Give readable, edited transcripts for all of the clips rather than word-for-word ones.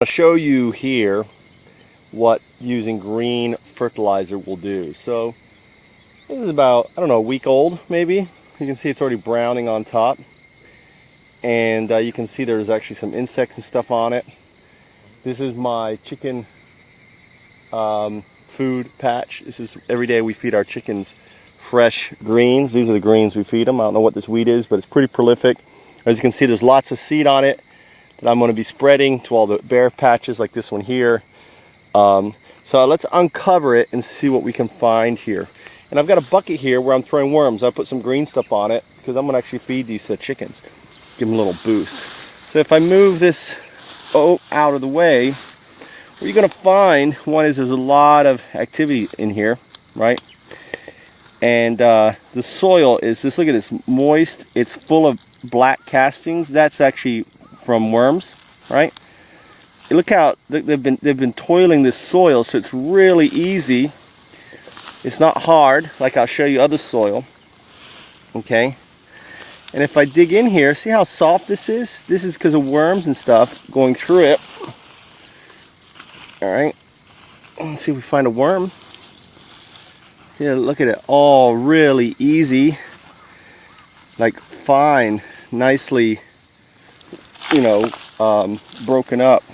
I'll show you here what using green fertilizer will do. So this is about, I don't know, a week old maybe. You can see it's already browning on top. And you can see there's actually some insects and stuff on it. This is my chicken food patch. This is every day we feed our chickens fresh greens. These are the greens we feed them. I don't know what this weed is, but it's pretty prolific. As you can see, there's lots of seed on it that I'm going to be spreading to all the bare patches like this one here. So let's uncover it and see what we can find here. And I've got a bucket here where I'm throwing worms. I put some green stuff on it because I'm going to actually feed these chickens. Give them a little boost. So if I move this out of the way, what you're going to find, one is there's a lot of activity in here, right? And the soil is just, look at this, moist. It's full of black castings. That's actually from worms, right? Look how they've been toiling this soil, so it's really easy. It's not hard, like I'll show you other soil. Okay. And if I dig in here, see how soft this is? This is because of worms and stuff going through it. All right. Let's see if we find a worm. Yeah, look at it. All really easy. Like fine, nicely, broken up.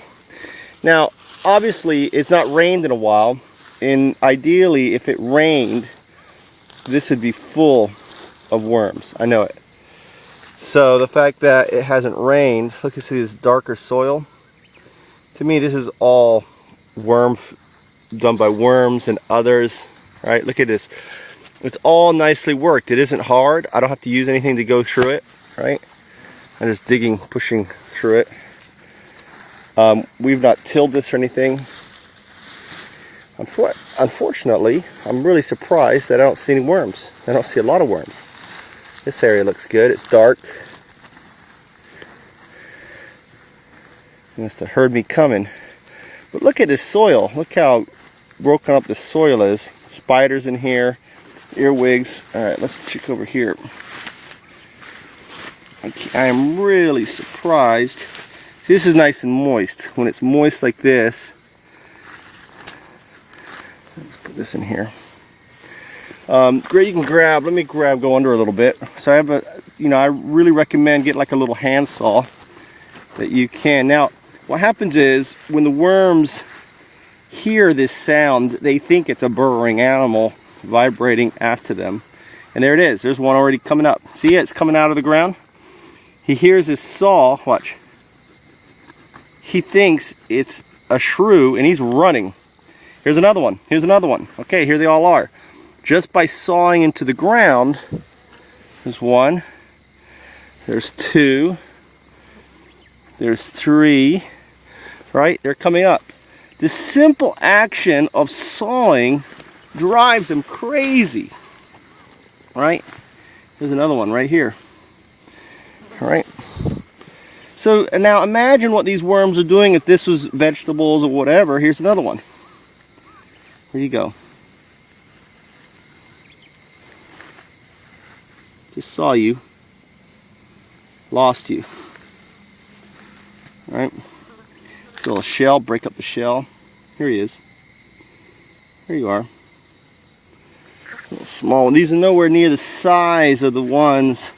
Now, obviously, it's not rained in a while. And ideally, if it rained, this would be full of worms. I know it. So the fact that it hasn't rained, look, you see this darker soil. To me, this is all done by worms and others, right? Look at this. It's all nicely worked. It isn't hard. I don't have to use anything to go through it, right? I'm just digging, pushing through it. We've not tilled this or anything. Unfortunately, I'm really surprised that I don't see any worms. I don't see a lot of worms. This area looks good. It's dark. You must have heard me coming. But look at this soil. Look how broken up the soil is. Spiders in here, earwigs. All right, let's check over here. I am really surprised. This is nice and moist. When it's moist like this, let's put this in here. Great, you can grab, let me go under a little bit. So I have I really recommend getting like a little handsaw that you can. Now, what happens is when the worms hear this sound, they think it's a burrowing animal vibrating after them. And there it is, there's one already coming up. See it, it's coming out of the ground. He hears this saw, watch. He thinks it's a shrew and he's running. Here's another one, here's another one. Okay, here they all are. Just by sawing into the ground, there's one, there's two, there's three, right? They're coming up. This simple action of sawing drives them crazy, right? There's another one right here, all right? So now imagine what these worms are doing if this was vegetables or whatever. Here's another one. Here you go. Just saw you, lost you. All right, little shell, break up the shell. Here he is. Here you are. A little small one. These are nowhere near the size of the ones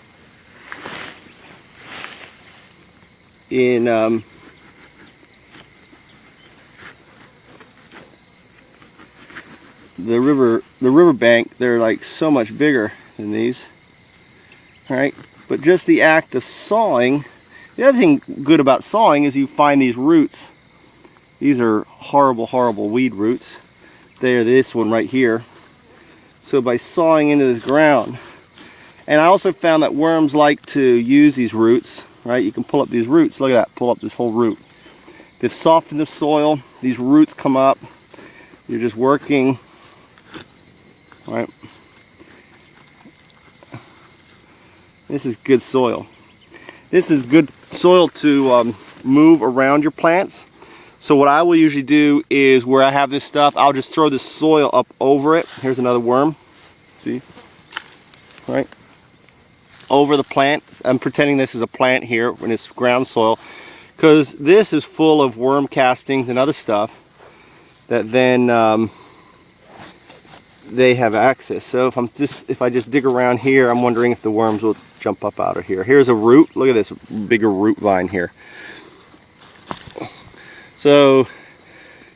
in the river bank. They're like so much bigger than these. Right, but just the act of sawing. The other thing good about sawing is you find these roots. These are horrible, horrible weed roots. They're this one right here. So by sawing into this ground, and I also found that worms like to use these roots. Right, you can pull up these roots. Look at that, pull up this whole root. They've softened the soil. These roots come up. You're just working. Right. This is good soil. This is good soil to move around your plants. So what I will usually do is where I have this stuff, I'll just throw the soil up over it. Here's another worm. See? Right? Over the plant. I'm pretending this is a plant here in this ground soil. because this is full of worm castings and other stuff that then they have access. So if I just dig around here, I'm wondering if the worms will jump up out of here. Here's a root. Look at this bigger root vine here. So,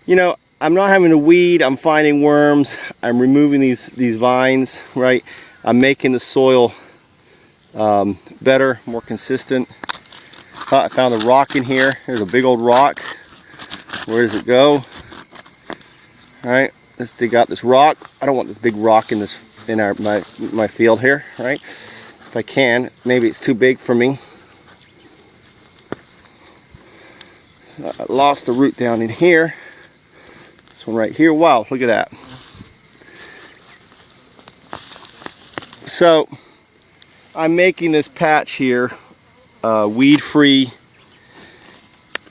you know, I'm not having to weed. I'm finding worms. I'm removing these vines, right? I'm making the soil better, more consistent. I found a rock in here. There's a big old rock. Where does it go? All right, let's dig out this rock. I don't want this big rock in my field here, right? If I can, maybe it's too big for me. I lost the root down in here. This one right here. Wow, look at that. So I'm making this patch here weed free.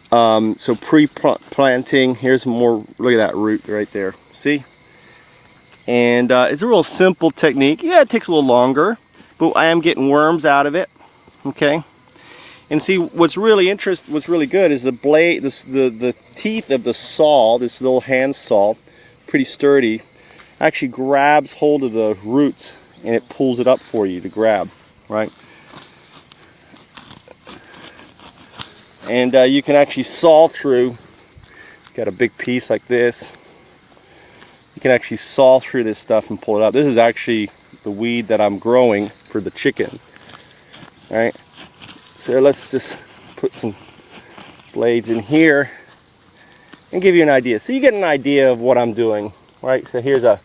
So pre-planting. Here's more. Look at that root right there. See? And it's a real simple technique. Yeah, it takes a little longer, but I am getting worms out of it. Okay. And see, what's really good is the blade, the teeth of the saw, this little hand saw, pretty sturdy, actually grabs hold of the roots and it pulls it up for you to grab, right? And you can actually saw through, got a big piece like this, you can actually saw through this stuff and pull it out. This is actually the weed that I'm growing for the chicken, right? So let's just put some blades in here and give you an idea. So you get an idea of what I'm doing, right? So here's a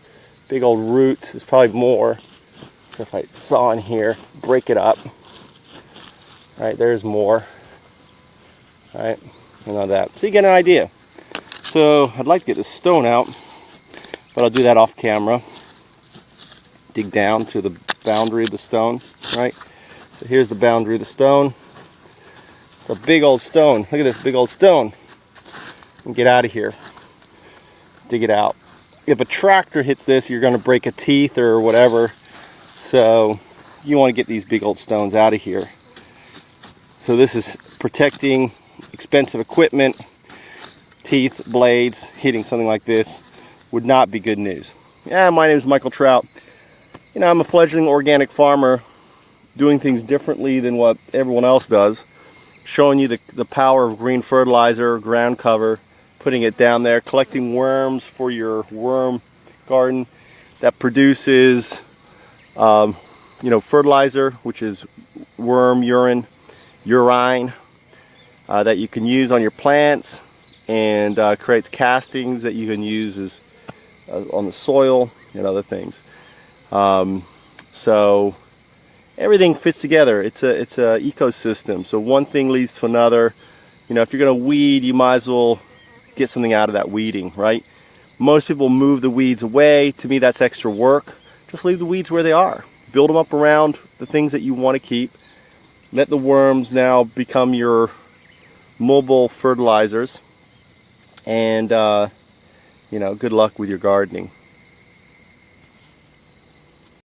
big old root. There's probably more. So if I saw in here, break it up, right? There's more, right? And all that. So you get an idea. So I'd like to get this stone out, but I'll do that off camera. Dig down to the boundary of the stone, right? So here's the boundary of the stone. It's a big old stone. Look at this big old stone. And get out of here. Dig it out. If a tractor hits this, you're going to break a teeth or whatever. So you want to get these big old stones out of here. So this is protecting expensive equipment. Teeth, blades, hitting something like this would not be good news. Yeah, my name is Michael Trout. You know, I'm a fledgling organic farmer, doing things differently than what everyone else does, showing you the power of green fertilizer, ground cover, putting it down there, collecting worms for your worm garden that produces you know, fertilizer, which is worm urine that you can use on your plants, and creates castings that you can use as on the soil and other things. So everything fits together. It's a ecosystem. So one thing leads to another. You know, if you're going to weed, you might as well get something out of that weeding, right? Most people move the weeds away. To me, that's extra work. Just leave the weeds where they are. Build them up around the things that you want to keep. Let the worms now become your mobile fertilizers. And you know, good luck with your gardening.